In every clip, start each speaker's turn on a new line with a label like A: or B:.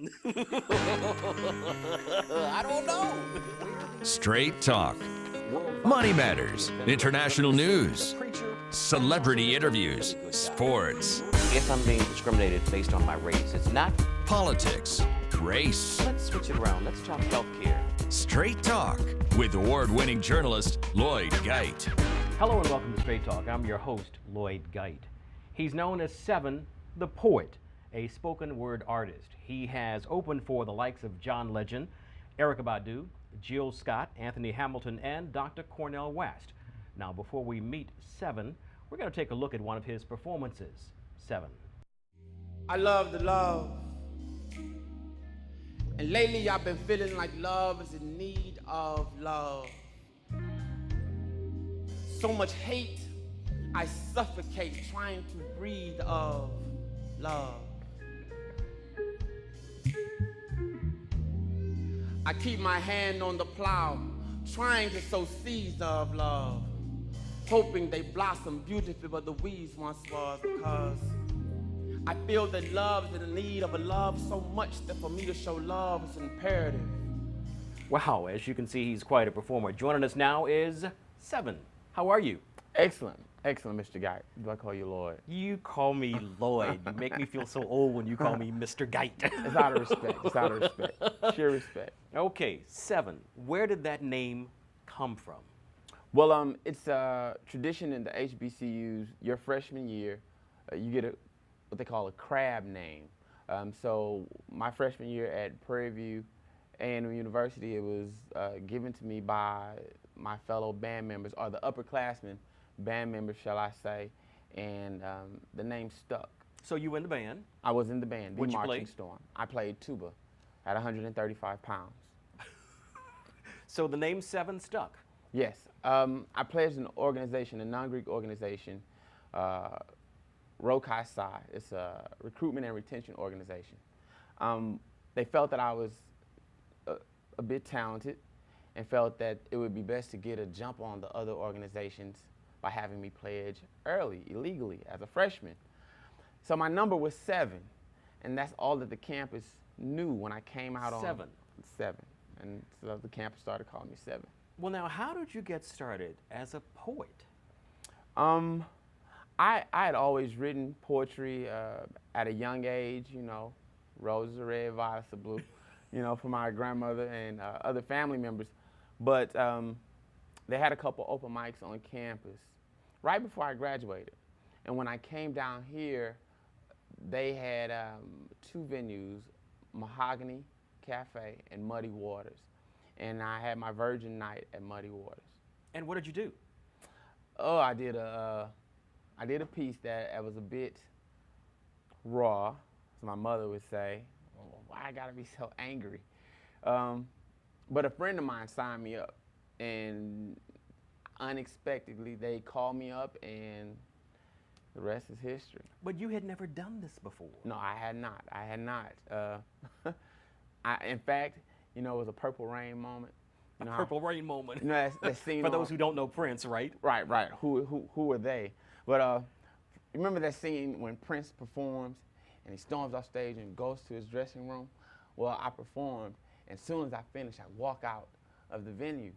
A: I don't know.
B: Straight talk. Money matters. International news. Celebrity interviews. Sports.
A: If I'm being discriminated based on my race, it's not.
B: Politics. Race.
A: Let's switch it around. Let's talk healthcare.
B: Straight talk with award-winning journalist Lloyd Geit.
C: Hello and welcome to Straight Talk. I'm your host, Lloyd Geit. He's known as 7thePoet, a spoken word artist. He has opened for the likes of John Legend, Erykah Badu, Jill Scott, Anthony Hamilton, and Dr. Cornel West. Now, before we meet 7, we're going to take a look at one of his performances. 7.
D: I love the love. And lately I've been feeling like love is in need of love. So much hate, I suffocate trying to breathe of love. I keep my hand on the plow, trying to sow seeds of love, hoping they blossom beautifully, but the weeds once was, because I feel that love is in need of a love so much that for me to show love is imperative.
C: Wow, as you can see, he's quite a performer. Joining us now is 7. How are you?
D: Excellent. Excellent, Mr. Guy. Do I call you Lloyd?
C: You call me Lloyd. You make me feel so old when you call me Mr. Geit.
D: It's out of respect. It's out of respect. Sheer respect.
C: Okay, 7. Where did that name come from?
D: Well, it's a tradition in the HBCUs. Your freshman year, you get what they call a crab name. So my freshman year at Prairie View A&M University, it was given to me by my fellow band members, or the upperclassmen band members, shall I say, and the name stuck.
C: So you were in the band?
D: I was in the band, the
C: What'd you
D: Marching
C: play?
D: Storm. I played tuba at 135 pounds.
C: So the name 7 stuck?
D: Yes. I pledged an organization, a non-Greek organization, Rokai Psi. It's a recruitment and retention organization. They felt that I was a bit talented and felt that it would be best to get a jump on the other organizations by having me pledge early, illegally, as a freshman. So my number was 7, and that's all that the campus knew when I came out on
C: 7.
D: 7. And so the campus started calling me 7.
C: Well, now, how did you get started as a poet?
D: I had always written poetry at a young age, you know, roses are red, violets are blue, you know, for my grandmother and other family members. But they had a couple open mics on campus right before I graduated. And when I came down here, they had 2 venues, Mahogany Cafe and Muddy Waters. And I had my Virgin Night at Muddy Waters.
C: And what did you do?
D: Oh, I did a piece that was a bit raw, as my mother would say. Oh, why I gotta be so angry? But a friend of mine signed me up, and unexpectedly they called me up, and the rest is history.
C: But you had never done this before.
D: No, I had not. I had not. In fact, you know, it was a Purple Rain moment. You know,
C: Purple Rain moment.
D: You know, that scene.
C: For those who don't know Prince, right?
D: Right, right. Who are they? But remember that scene when Prince performs and he storms off stage and goes to his dressing room? Well, I performed, and as soon as I finished, I walk out of the venue,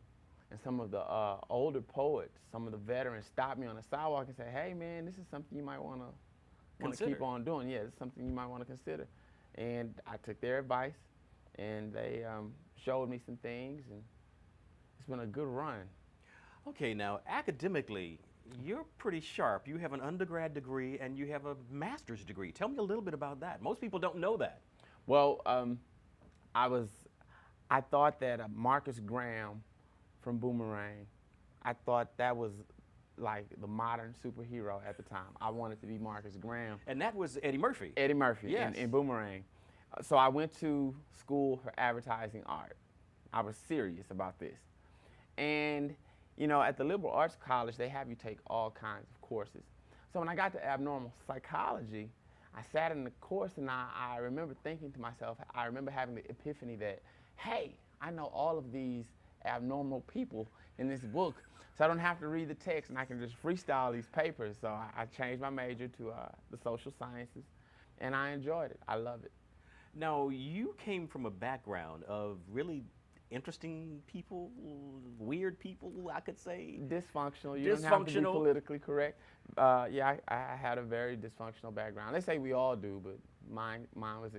D: and some of the older poets, some of the veterans, stopped me on the sidewalk and said, "Hey, man, this is something you might want to keep on doing. Yeah, it's something you might want to consider." And I took their advice, and they showed me some things, and it's been a good run.
C: Okay, now, academically, you're pretty sharp. You have an undergrad degree and you have a master's degree. Tell me a little bit about that. Most people don't know that.
D: Well, I thought that Marcus Graham from Boomerang, I thought that was like the modern superhero at the time. I wanted to be Marcus Graham.
C: And that was Eddie Murphy.
D: Eddie Murphy,
C: yes.
D: in Boomerang. So I went to school for advertising art. I was serious about this. And, you know, at the liberal arts college, they have you take all kinds of courses. So when I got to abnormal psychology, I sat in the course, and I remember thinking to myself, I remember having the epiphany that, hey, I know all of these abnormal people in this book, so I don't have to read the text, and I can just freestyle these papers. So I changed my major to the social sciences, and I enjoyed it. I love it.
C: Now, you came from a background of really interesting people, weird people, I could say.
D: Dysfunctional. You don't have to be
C: Dysfunctional.
D: politically correct. Yeah, I had a very dysfunctional background. They say we all do, but mine was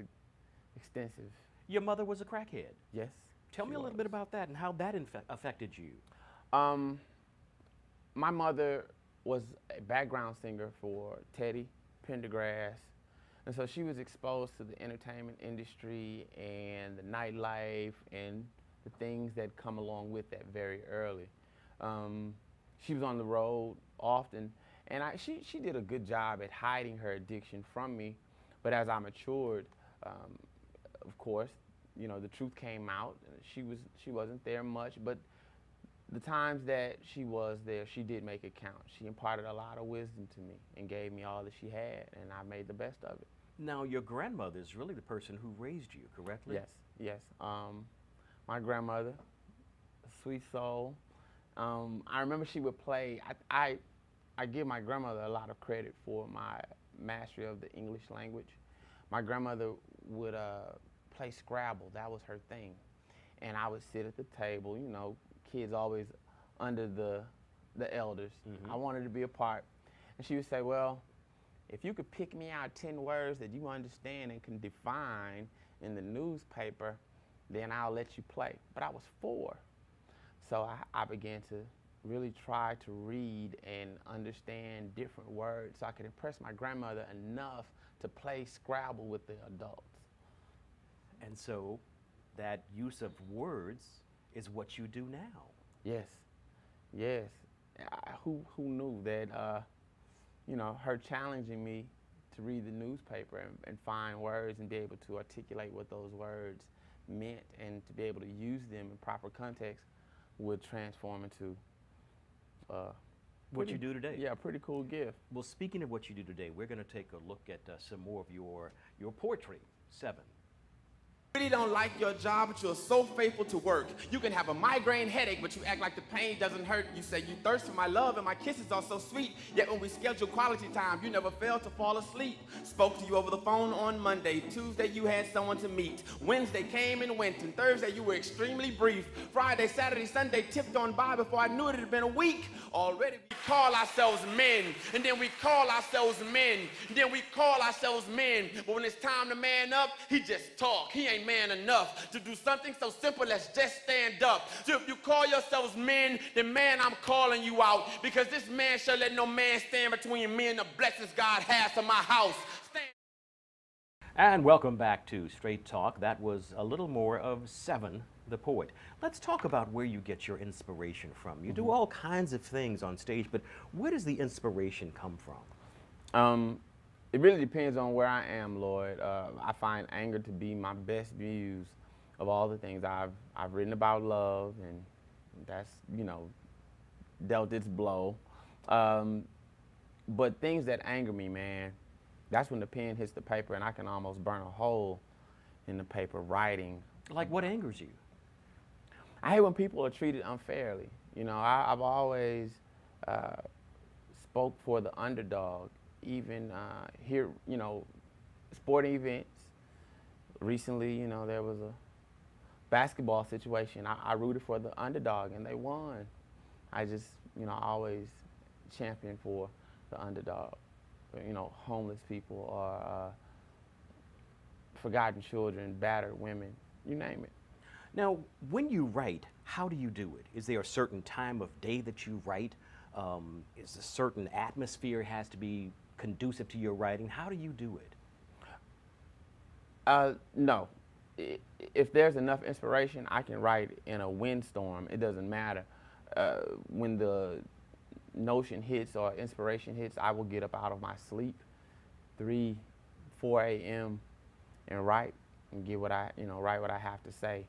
D: extensive.
C: Your mother was a crackhead.
D: Yes.
C: Tell
D: she
C: me a little
D: was.
C: bit about that and how that affected you.
D: My mother was a background singer for Teddy Pendergrass, and so she was exposed to the entertainment industry and the nightlife and the things that come along with that very early. She was on the road often, and she did a good job at hiding her addiction from me. But as I matured, of course, you know, the truth came out. She wasn't there much, but the times that she was there, she did make it count. She imparted a lot of wisdom to me and gave me all that she had, and I made the best of it.
C: Now, your grandmother is really the person who raised you, correctly?
D: Yes, yes. My grandmother, sweet soul. I remember she would play. I give my grandmother a lot of credit for my mastery of the English language. My grandmother would play Scrabble. That was her thing, and I would sit at the table. You know, kids always under the elders. I wanted to be a part, and she would say, "Well, if you could pick me out 10 words that you understand and can define in the newspaper, then I'll let you play." But I was 4, so I began to really try to read and understand different words so I could impress my grandmother enough to play Scrabble with the adults.
C: And so that use of words is what you do now.
D: Yes, yes. Who knew that, you know, her challenging me to read the newspaper and find words and be able to articulate what those words meant and to be able to use them in proper context would transform into
C: What you do today.
D: Yeah, a pretty cool gift.
C: Well, speaking of what you do today, we're going to take a look at some more of your poetry. 7.
E: Really don't like your job, but you're so faithful to work. You can have a migraine headache, but you act like the pain doesn't hurt. You say you thirst for my love and my kisses are so sweet. Yet when we schedule quality time, you never fail to fall asleep. Spoke to you over the phone on Monday. Tuesday you had someone to meet. Wednesday came and went, and Thursday you were extremely brief. Friday, Saturday, Sunday tipped on by before I knew it had been a week. Already we call ourselves men, and then we call ourselves men, and then we call ourselves men. But when it's time to man up, he just talk. He ain't man enough to do something so simple as just stand up. So if you call yourselves men, then man, I'm calling you out, because this man shall let no man stand between me and the blessings God has for my house. Stand.
C: And welcome back to Straight Talk. That was a little more of 7, the Poet. Let's talk about where you get your inspiration from. You do all kinds of things on stage, but where does the inspiration come from?
D: It really depends on where I am, Lloyd. I find anger to be my best muse of all the things I've written about love, and that's, you know, dealt its blow. But things that anger me, man, that's when the pen hits the paper and I can almost burn a hole in the paper writing.
C: Like what angers you?
D: I hate when people are treated unfairly. You know, I've always spoke for the underdog. Even here, you know, sporting events. Recently, you know, there was a basketball situation. I rooted for the underdog and they won. I just, you know, always champion for the underdog. You know, homeless people or forgotten children, battered women, you name it.
C: Now, when you write, how do you do it? Is there a certain time of day that you write? Is a certain atmosphere has to be conducive to your writing? How do you do it?
D: No. If there's enough inspiration, I can write in a windstorm. It doesn't matter. When the notion hits or inspiration hits, I will get up out of my sleep 3, 4 a.m. and write and get what I, you know, write what I have to say.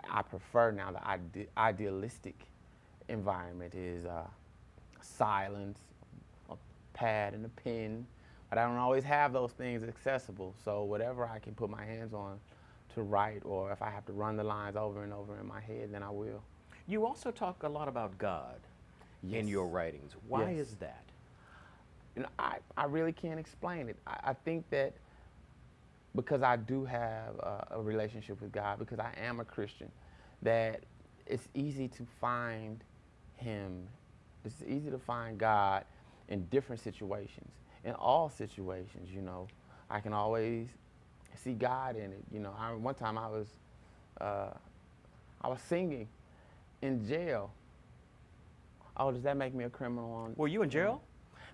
D: I prefer now the idealistic environment is silence, a pad and a pen, but I don't always have those things accessible. So whatever I can put my hands on to write, or if I have to run the lines over and over in my head, then I will.
C: You also talk a lot about God in your writings. Why
D: Yes.
C: is that?
D: You know, I really can't explain it. I think that because I do have a relationship with God, because I am a Christian, that it's easy to find Him. It's easy to find God in different situations, in all situations. You know, I can always see God in it. You know, one time I was singing in jail. Oh, does that make me a criminal?
C: Were you in jail?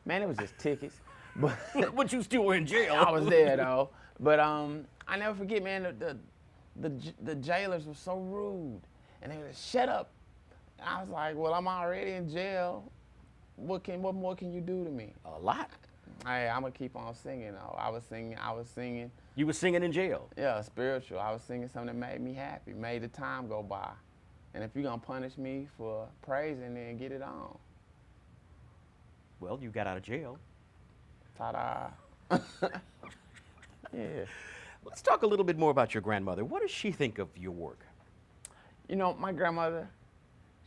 D: Man, it was just tickets. But
C: But you still were in jail.
D: I was there though. But I never forget, man. The jailers were so rude, and they were like, "Shut up." And I was like, "Well, I'm already in jail. What more can you do to me?"
C: A lot.
D: Hey, I'm gonna keep on singing though. I was singing.
C: You were singing in jail.
D: Yeah, spiritual. I was singing something that made me happy, made the time go by. And if you're gonna punish me for praising, then get it on.
C: Well, you got out of jail.
D: Ta-da. Yeah.
C: Let's talk a little bit more about your grandmother. What does she think of your work?
D: You know, my grandmother,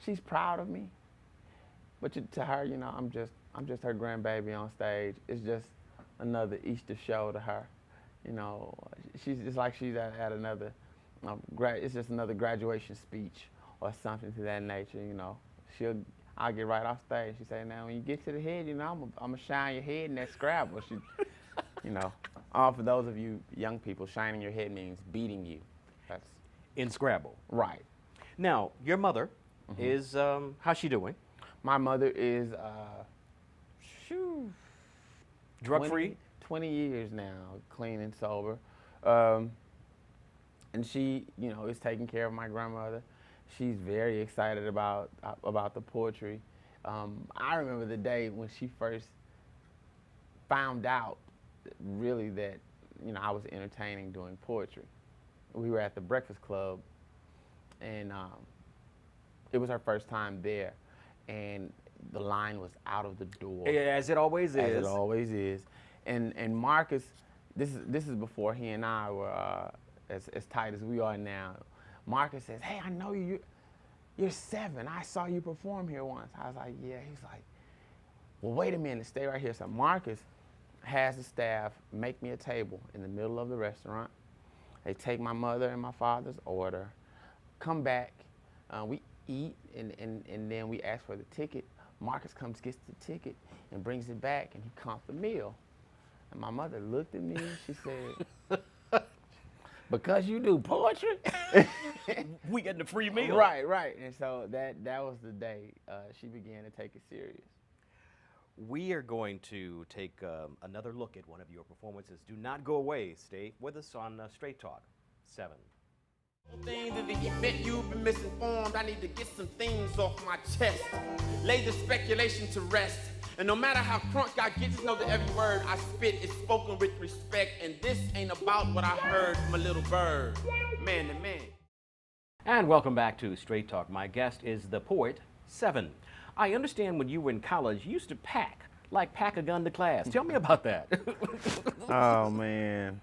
D: she's proud of me. But to her, you know, I'm just her grandbaby on stage. It's just another Easter show to her. You know, she's just like she's at another, it's just another graduation speech or something to that nature. You know, I'll get right off stage. She say, "Now when you get to the head, you know, I'm gonna shine your head in that Scrabble." She, you know, for those of you young people, shining your head means beating you. That's
C: In Scrabble.
D: right.
C: Now, your mother is, how's she doing?
D: My mother is
C: Drug-free?
D: 20 years now, clean and sober. And she, you know, is taking care of my grandmother. She's very excited about the poetry. I remember the day when she first found out, really, that, you know, I was entertaining doing poetry. We were at the Breakfast Club, and it was her first time there, and the line was out of the door.
C: As it always is.
D: As it always is. And Marcus, this is before he and I were as tight as we are now. Marcus says, "Hey, I know you're 7. I saw you perform here once." I was like, "Yeah." He's like, "Well, wait a minute, stay right here." So Marcus has the staff make me a table in the middle of the restaurant. They take my mother and my father's order, come back, we eat, and then we ask for the ticket. Marcus comes, gets the ticket, and brings it back, and he comped the meal. And my mother looked at me, she said, "Because you do poetry?"
C: We getting a free meal.
D: Right. And so that was the day she began to take it serious.
C: We are going to take another look at one of your performances. Do not go away. Stay with us on Straight Talk 7.
E: Things that the event you've been misinformed. I need to get some things off my chest. Lay the speculation to rest. And no matter how crunk I get, just know that every word I spit is spoken with respect. And this ain't about what I heard from a little bird, man to man.
C: And welcome back to Straight Talk. My guest is the poet, 7. I understand when you were in college, you used to pack a gun to class. Tell me about that.
D: Oh, man.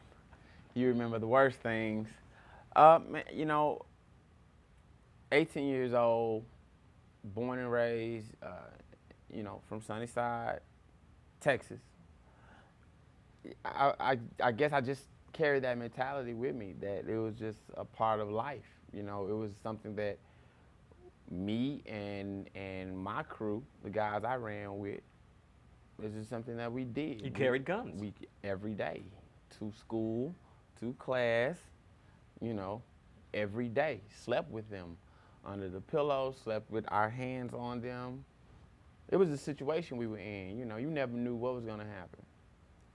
D: You remember the worst things. Man, you know, 18 years old, born and raised, you know, from Sunnyside, Texas. I guess I just carried that mentality with me, that it was just a part of life. You know, it was something that me and my crew, the guys I ran with, this is something that we did.
C: You carried guns?
D: We every day, to school, to class, you know, every day. Slept with them under the pillow, slept with our hands on them. It was a situation we were in. You know, you never knew what was going to happen.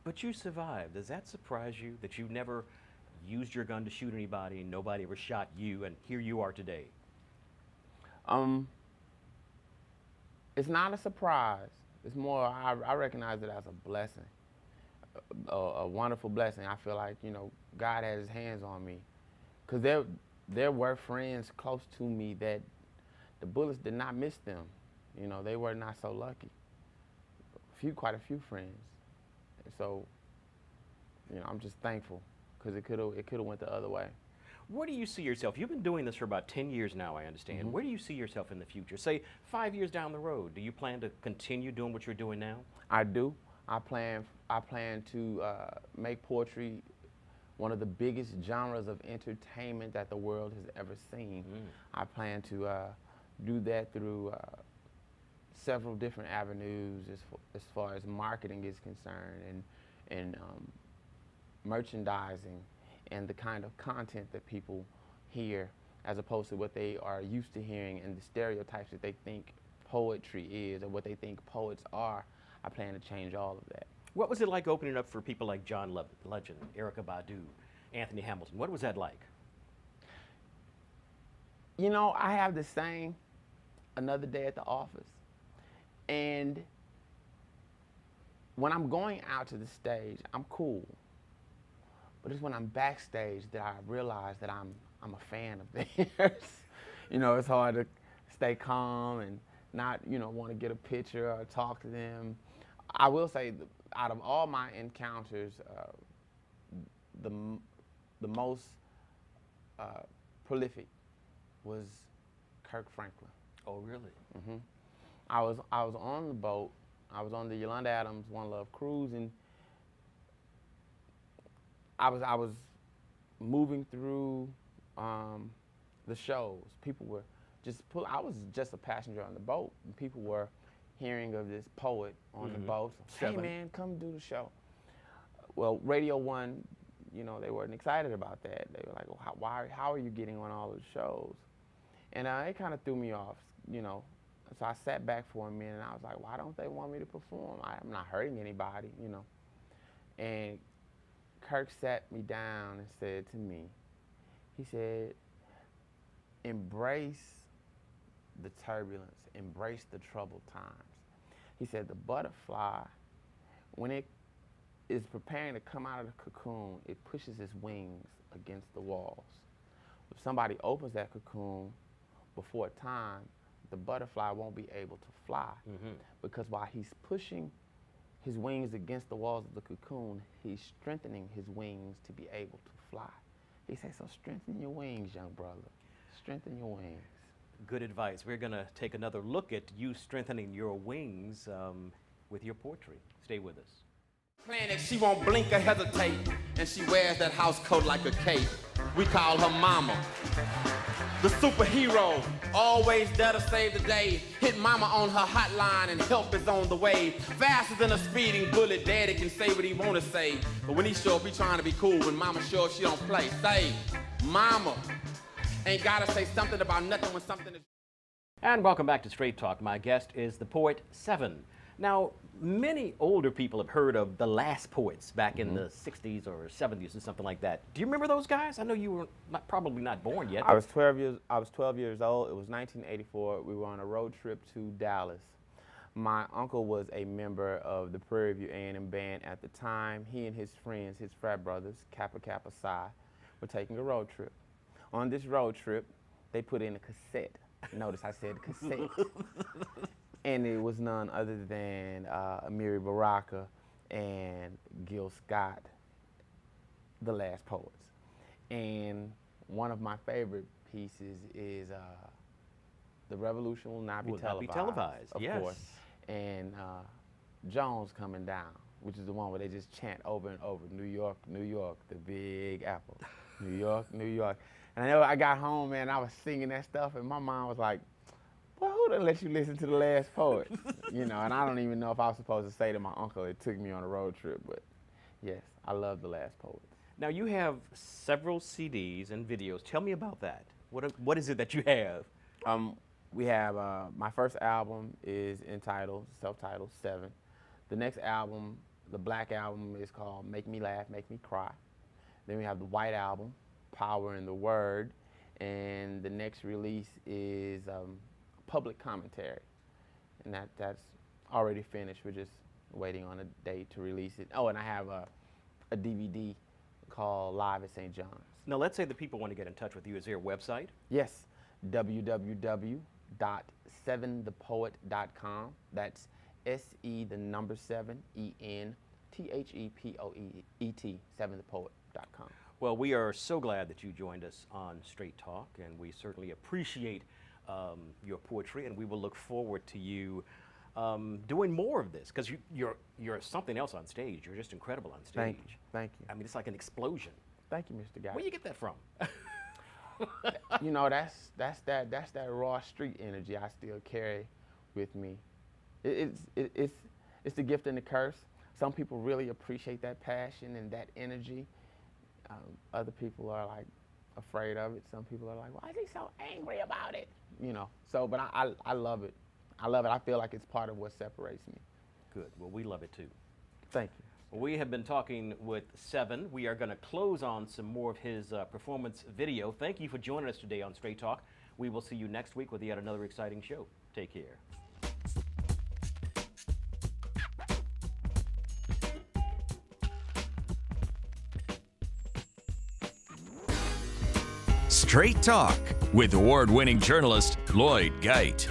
C: But you survived. Does that surprise you that you never used your gun to shoot anybody and nobody ever shot you, and here you are today?
D: It's not a surprise. It's more, I recognize it as a blessing, a wonderful blessing. I feel like, you know, God has his hands on me. Because there were friends close to me that the bullets did not miss them. You know, they were not so lucky. Quite a few friends. So, you know, I'm just thankful, because it could have went the other way.
C: Where do you see yourself? You've been doing this for about 10 years now, I understand.
D: Mm-hmm.
C: Where do you see yourself in the future? Say 5 years down the road. Do you plan to continue doing what you're doing now?
D: I do. I plan to make poetry one of the biggest genres of entertainment that the world has ever seen. I plan to do that through several different avenues as far as marketing is concerned, and merchandising, and the kind of content that people hear as opposed to what they are used to hearing and the stereotypes that they think poetry is or what they think poets are. I plan to change all of that.
C: What was it like opening up for people like John Legend, Erykah Badu, Anthony Hamilton? What was that like?
D: You know, I have this saying, another day at the office. And when I'm going out to the stage, I'm cool. But it's when I'm backstage that I realize that I'm a fan of theirs. You know, it's hard to stay calm and not, you know, want to get a picture or talk to them. I will say, out of all my encounters, the most prolific was Kirk Franklin.
C: Oh, really?
D: Mm-hmm. I was on the boat. I was on the Yolanda Adams One Love cruise, and I was moving through the shows. People were I was just a passenger on the boat, and people were hearing of this poet on the boat. Hey man, come do the show. Well, Radio One, you know, they weren't excited about that. They were like, well, how are you getting on all those shows? And it kind of threw me off, you know. So I sat back for a minute, and I was like, why don't they want me to perform? I'm not hurting anybody, you know. And Kirk sat me down and said to me, he said, embrace the turbulence, embrace the troubled times. He said the butterfly, when it is preparing to come out of the cocoon, it pushes its wings against the walls. If somebody opens that cocoon before time, the butterfly won't be able to fly, because while he's pushing his wings against the walls of the cocoon, he's strengthening his wings to be able to fly. He said, so strengthen your wings, young brother. Strengthen your wings.
C: Good advice. We're going to take another look at you strengthening your wings with your poetry. Stay with us.
E: Planet, she won't blink or hesitate, and she wears that house coat like a cape. We call her Mama. The superhero, always there to save the day. Hit Mama on her hotline and help is on the way. Faster than a speeding bullet, Daddy can say what he wanna say. But when he show up, he trying to be cool. When Mama show up, she don't play. Say, Mama ain't gotta say something about nothing when something is...
C: And welcome back to Straight Talk. My guest is the poet 7. Now, many older people have heard of the last poets back in the 60s or 70s or something like that. Do you remember those guys? I know you were probably not born yet.
D: I was 12 years old. It was 1984. We were on a road trip to Dallas. My uncle was a member of the Prairie View A&M band at the time. He and his friends, his frat brothers, Kappa Kappa Psi, were taking a road trip. On this road trip, they put in a cassette. Notice I said cassette. And it was none other than Amiri Baraka and Gil Scott, the last poets. And one of my favorite pieces is The Revolution Will Not Be Televised. Of
C: yes.
D: course. And Jones Coming Down, which is the one where they just chant over and over, New York, New York, the Big Apple, New York, New York. And I know I got home, man, I was singing that stuff, and my mom was like, well, who done let you listen to the last poet? You know, and I don't even know if I was supposed to say to my uncle it took me on a road trip, but yes, I love the last poet.
C: Now, you have several CDs and videos. Tell me about that. What is it that you have?
D: We have, my first album is entitled, self-titled, 7. The next album, the black album, is called Make Me Laugh, Make Me Cry. Then we have the white album, Power in the Word. And the next release is Public Commentary. And that's already finished. We're just waiting on a date to release it. Oh, and I have a DVD called Live at St. John's.
C: Now, let's say the people want to get in touch with you. Is there a website?
D: Yes, www.7thepoet.com. That's SETHEPOET, 7thepoet.com.
C: Well, we are so glad that you joined us on Straight Talk, and we certainly appreciate your poetry, and we will look forward to you doing more of this, because you're something else on stage. You're just incredible on stage.
D: Thank you.
C: I mean, it's like an explosion.
D: Thank you, Mr. Guy.
C: Where you get that from?
D: You know, that's that raw street energy I still carry with me. It's the gift and the curse. Some people really appreciate that passion and that energy. Other people are like afraid of it. Some people are like, why is he so angry about it? You know. So, but I love it. I love it. I feel like it's part of what separates me.
C: Good. Well, we love it too.
D: Thank you.
C: We have been talking with 7. We are going to close on some more of his performance video. Thank you for joining us today on Straight Talk. We will see you next week with yet another exciting show. Take care.
B: Straight Talk with award-winning journalist Lloyd Geit.